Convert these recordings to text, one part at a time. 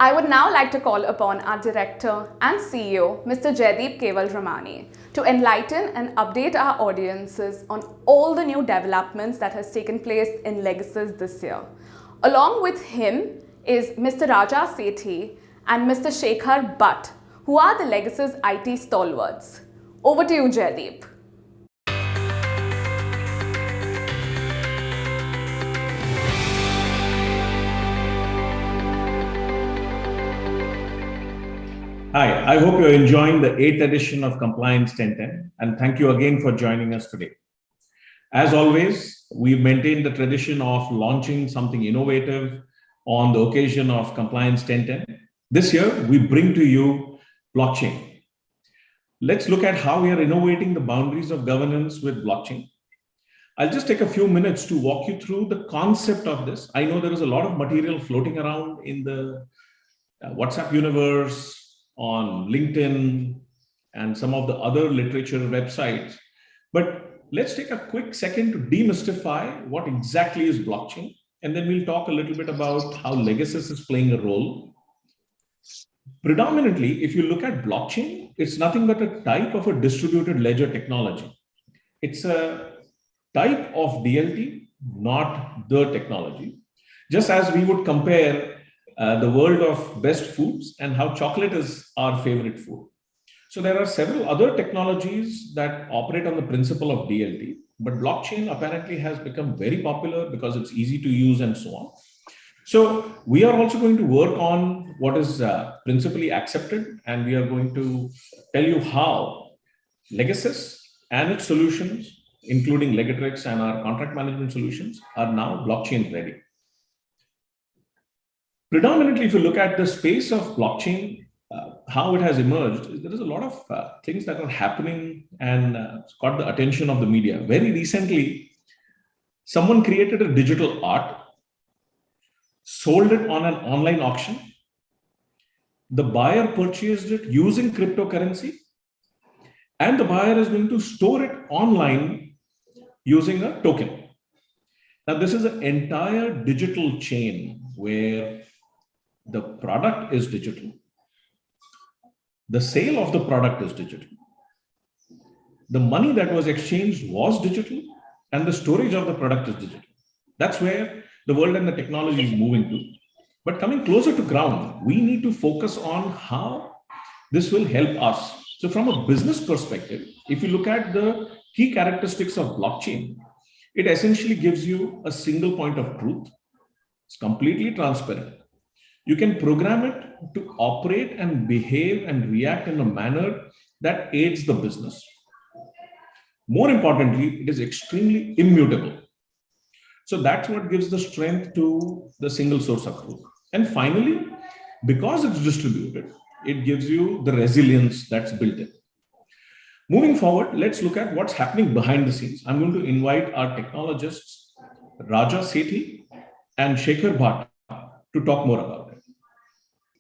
I would now like to call upon our Director and CEO, Mr. Jaideep Keval Ramani, to enlighten and update our audiences on all the new developments that has taken place in Legacies this year. Along with him is Mr. Raja Sethi and Mr. Shekhar Bhatt, who are the Legacies IT stalwarts. Over to you, Jaideep. Hi, I hope you're enjoying the 8th edition of Compliance 1010, and thank you again for joining us today. As always, we've maintained the tradition of launching something innovative on the occasion of Compliance 1010. This year, we bring to you blockchain. Let's look at how we are innovating the boundaries of governance with blockchain. I'll just take a few minutes to walk you through the concept of this. I know there is a lot of material floating around in the WhatsApp universe, on LinkedIn, and some of the other literature websites. But let's take a quick second to demystify what exactly is blockchain. And then we'll talk a little bit about how Legacies is playing a role. Predominantly, if you look at blockchain, it's nothing but a type of a distributed ledger technology. It's a type of DLT, not the technology. Just as we would compare the world of best foods and how chocolate is our favorite food. So there are several other technologies that operate on the principle of DLT, but blockchain apparently has become very popular because it's easy to use and so on. So we are also going to work on what is principally accepted, and we are going to tell you how Legacies and its solutions, including Legatrix and our contract management solutions, are now blockchain ready. Predominantly, if you look at the space of blockchain, how it has emerged, there is a lot of things that are happening and got the attention of the media. Very recently, someone created a digital art, sold it on an online auction. The buyer purchased it using cryptocurrency, and the buyer is going to store it online using a token. Now, this is an entire digital chain where the product is digital. The sale of the product is digital. The money that was exchanged was digital, and the storage of the product is digital. That's where the world and the technology is moving to. But coming closer to ground, we need to focus on how this will help us. So from a business perspective, if you look at the key characteristics of blockchain, it essentially gives you a single point of truth. It's completely transparent. You can program it to operate and behave and react in a manner that aids the business. More importantly, it is extremely immutable. So that's what gives the strength to the single source of truth. And finally, because it's distributed, it gives you the resilience that's built in. Moving forward, let's look at what's happening behind the scenes. I'm going to invite our technologists, Raja Sethi and Shekhar Bhatt, to talk more about it.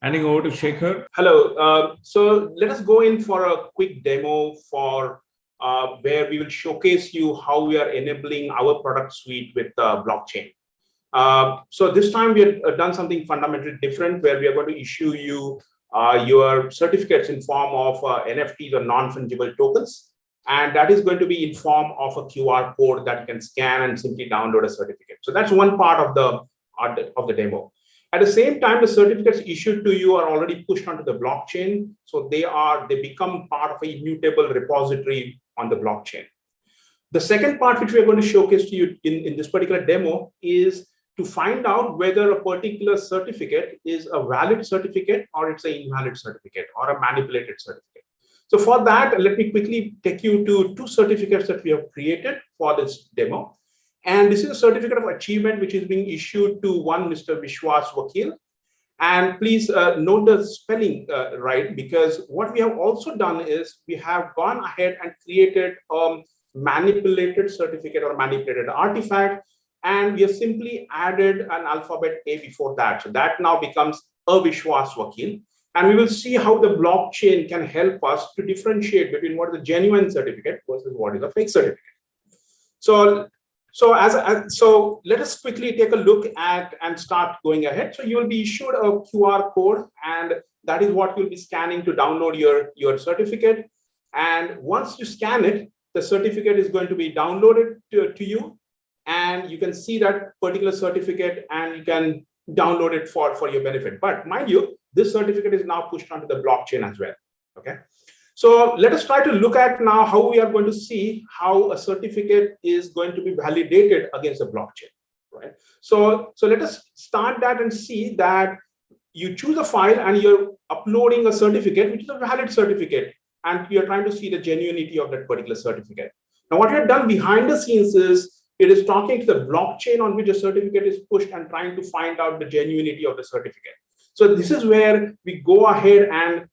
Handing over to Shekhar. Hello. So let us go in for a quick demo for where we will showcase you how we are enabling our product suite with blockchain. So this time we have done something fundamentally different, where we are going to issue you your certificates in form of NFTs or non-fungible tokens. And that is going to be in form of a QR code that you can scan and simply download a certificate. So that's one part of the demo. At the same time, the certificates issued to you are already pushed onto the blockchain. So they become part of a immutable repository on the blockchain. The second part, which we are going to showcase to you in this particular demo, is to find out whether a particular certificate is a valid certificate or it's an invalid certificate or a manipulated certificate. So for that, let me quickly take you to two certificates that we have created for this demo. And this is a certificate of achievement which is being issued to one Mr. Vishwas Vakil. And please note the spelling right, because what we have also done is we have gone ahead and created a manipulated certificate or manipulated artifact, and we have simply added an alphabet A before that. So that now becomes a Vishwas Vakil. And we will see how the blockchain can help us to differentiate between what is a genuine certificate versus what is a fake certificate. So So let us quickly take a look at and start going ahead. So you will be issued a QR code, and that is what you'll be scanning to download your certificate. And once you scan it, the certificate is going to be downloaded to you, and you can see that particular certificate and you can download it for your benefit. But mind you, this certificate is now pushed onto the blockchain as well. Okay. So let us try to look at now how we are going to see how a certificate is going to be validated against the blockchain, right? So let us start that and see that you choose a file and you're uploading a certificate, which is a valid certificate, and you're trying to see the genuinity of that particular certificate. Now, what we have done behind the scenes is it is talking to the blockchain on which a certificate is pushed and trying to find out the genuinity of the certificate. So this is where we go ahead and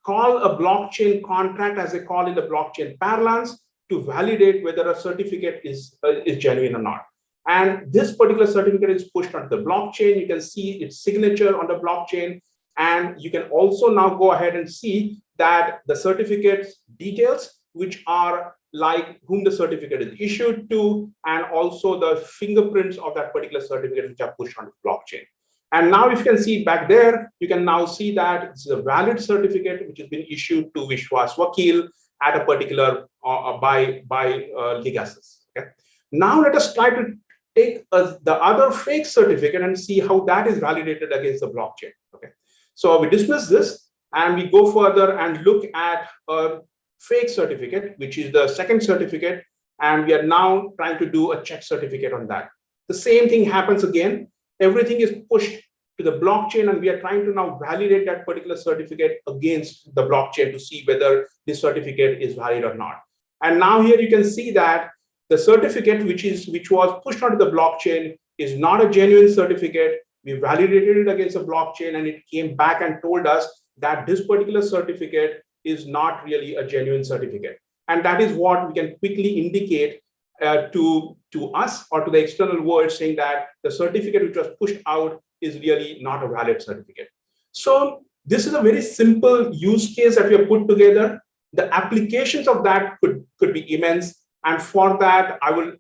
call a blockchain contract, as they call in the blockchain parlance, to validate whether a certificate is genuine or not. And this particular certificate is pushed onto the blockchain. You can see its signature on the blockchain. And you can also now go ahead and see that the certificate details, which are like whom the certificate is issued to, and also the fingerprints of that particular certificate, which are pushed onto the blockchain. And now if you can see back there, you can now see that it's a valid certificate which has been issued to Vishwas Vakil at a particular by Legasis. Okay. Now let us try to take the other fake certificate and see how that is validated against the blockchain. Okay. So we dismiss this and we go further and look at a fake certificate, which is the second certificate, and we are now trying to do a check certificate on that. The same thing happens again. Everything is pushed to the blockchain, and we are trying to now validate that particular certificate against the blockchain to see whether this certificate is valid or not. And now here you can see that the certificate which was pushed onto the blockchain is not a genuine certificate. We validated it against the blockchain, and it came back and told us that this particular certificate is not really a genuine certificate. And that is what we can quickly indicate to us or to the external world, saying that the certificate which was pushed out is really not a valid certificate. So this is a very simple use case that we have put together. The applications of that could be immense. And for that, I will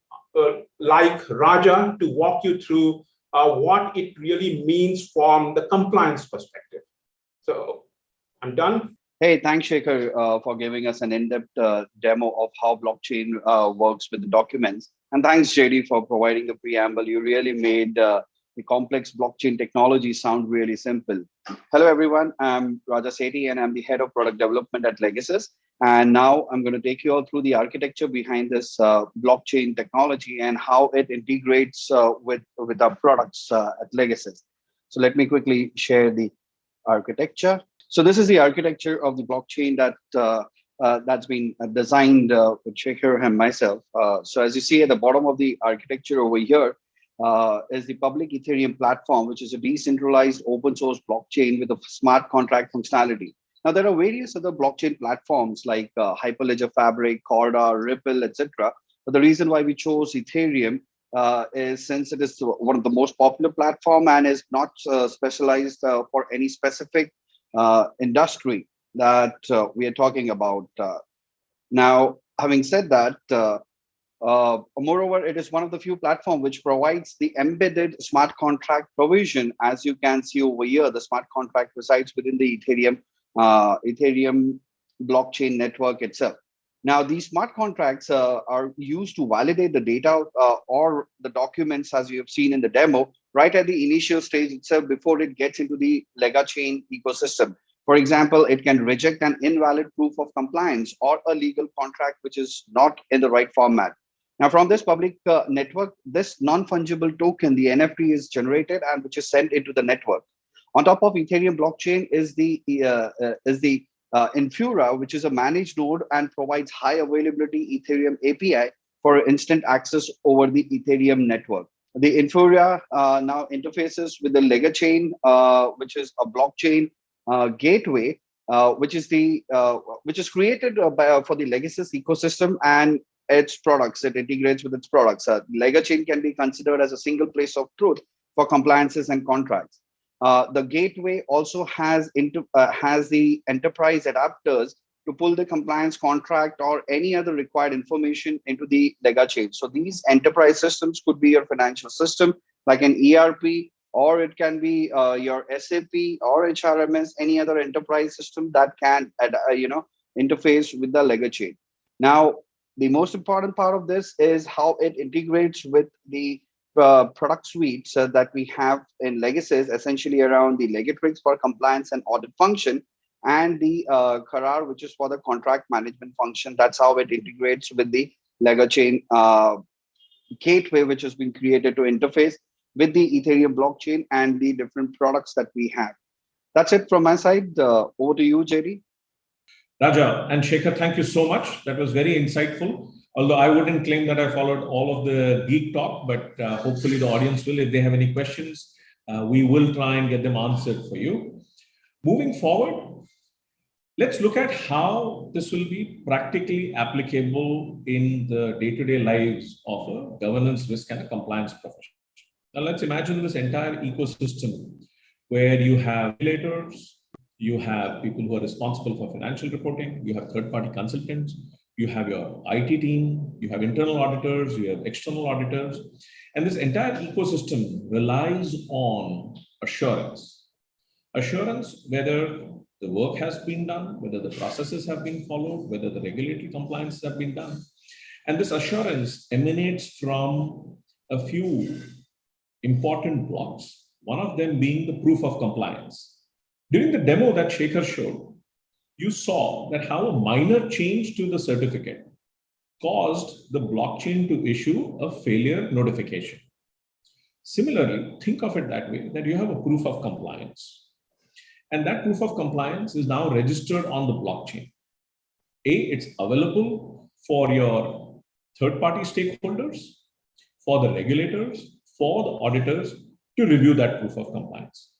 like Raja to walk you through what it really means from the compliance perspective. So I'm done. Hey, thanks, Shekhar, for giving us an in-depth demo of how blockchain works with the documents. And thanks, JD, for providing the preamble. You really made the complex blockchain technology sound really simple. Hello, everyone. I'm Raja Sethi, and I'm the head of product development at Legasis. And now I'm going to take you all through the architecture behind this blockchain technology and how it integrates with our products at Legasis. So let me quickly share the architecture. So this is the architecture of the blockchain that's been designed with Shekhar and myself. So as you see at the bottom of the architecture over here is the public Ethereum platform, which is a decentralized open source blockchain with a smart contract functionality. Now, there are various other blockchain platforms like Hyperledger Fabric, Corda, Ripple, etc. But the reason why we chose Ethereum is since it is one of the most popular platform and is not specialized for any specific industry that we are talking about. Now, having said that, moreover, it is one of the few platforms which provides the embedded smart contract provision. As you can see over here, the smart contract resides within the Ethereum blockchain network itself. Now, these smart contracts are used to validate the data or the documents, as you have seen in the demo, right at the initial stage itself before it gets into the LegaChain ecosystem. For example, it can reject an invalid proof of compliance or a legal contract which is not in the right format. Now, from this public network, this non-fungible token, the NFT, is generated and which is sent into the network. On top of Ethereum blockchain is the Infura, which is a managed node and provides high availability Ethereum API for instant access over the Ethereum network. The Infura now interfaces with the LegaChain, which is a blockchain gateway, which is created for the Legasis ecosystem and its products. It integrates with its products. LegaChain can be considered as a single place of truth for compliances and contracts. The gateway also has the enterprise adapters to pull the compliance contract or any other required information into the Lega chain. So these enterprise systems could be your financial system, like an ERP, or it can be your SAP or HRMS, any other enterprise system that can, interface with the Lega chain. Now, the most important part of this is how it integrates with the product suites that we have in Legacies, essentially around the Legatrix for compliance and audit function, and the Karar, which is for the contract management function. That's how it integrates with the Lega chain gateway, which has been created to interface with the Ethereum blockchain and the different products that we have. That's it from my side. Over to you, JD. Raja and Shekhar, thank you so much. That was very insightful. Although I wouldn't claim that I followed all of the geek talk, but hopefully the audience will. If they have any questions, we will try and get them answered for you. Moving forward, let's look at how this will be practically applicable in the day-to-day lives of a governance, risk, and a compliance professional. Now, let's imagine this entire ecosystem where you have regulators, you have people who are responsible for financial reporting, you have third-party consultants, you have your IT team, you have internal auditors, you have external auditors, and this entire ecosystem relies on assurance. Assurance whether the work has been done, whether the processes have been followed, whether the regulatory compliances have been done. And this assurance emanates from a few important blocks, one of them being the proof of compliance. During the demo that Shekhar showed, you saw that how a minor change to the certificate caused the blockchain to issue a failure notification. Similarly, think of it that way, that you have a proof of compliance. And that proof of compliance is now registered on the blockchain. It's available for your third-party stakeholders, for the regulators, for the auditors to review that proof of compliance.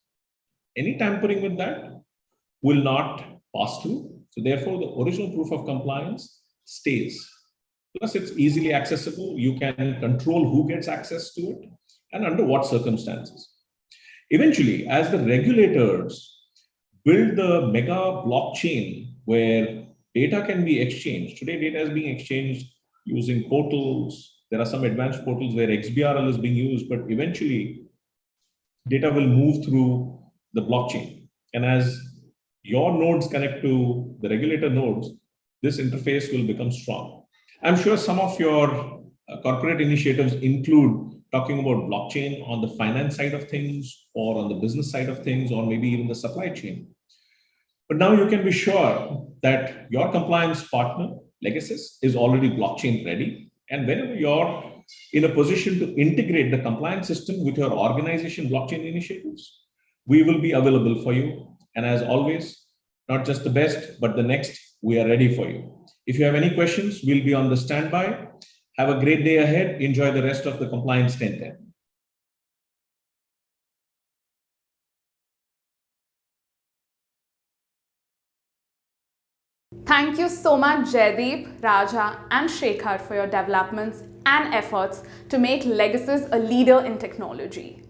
Any tampering with that will not pass through. So therefore, the original proof of compliance stays. Plus, it's easily accessible. You can control who gets access to it and under what circumstances. Eventually, as the regulators build the mega blockchain where data can be exchanged, today data is being exchanged using portals. There are some advanced portals where XBRL is being used, but eventually data will move through the blockchain. And as your nodes connect to the regulator nodes, this interface will become strong. I'm sure some of your corporate initiatives include talking about blockchain on the finance side of things, or on the business side of things, or maybe even the supply chain. But now you can be sure that your compliance partner, Legacies, is already blockchain ready. And whenever you're in a position to integrate the compliance system with your organization blockchain initiatives, we will be available for you. And as always, not just the best, but the next, we are ready for you. If you have any questions, we'll be on the standby. Have a great day ahead. Enjoy the rest of the Compliance 1010. Thank you so much, Jaideep, Raja, and Shekhar for your developments and efforts to make Legacies a leader in technology.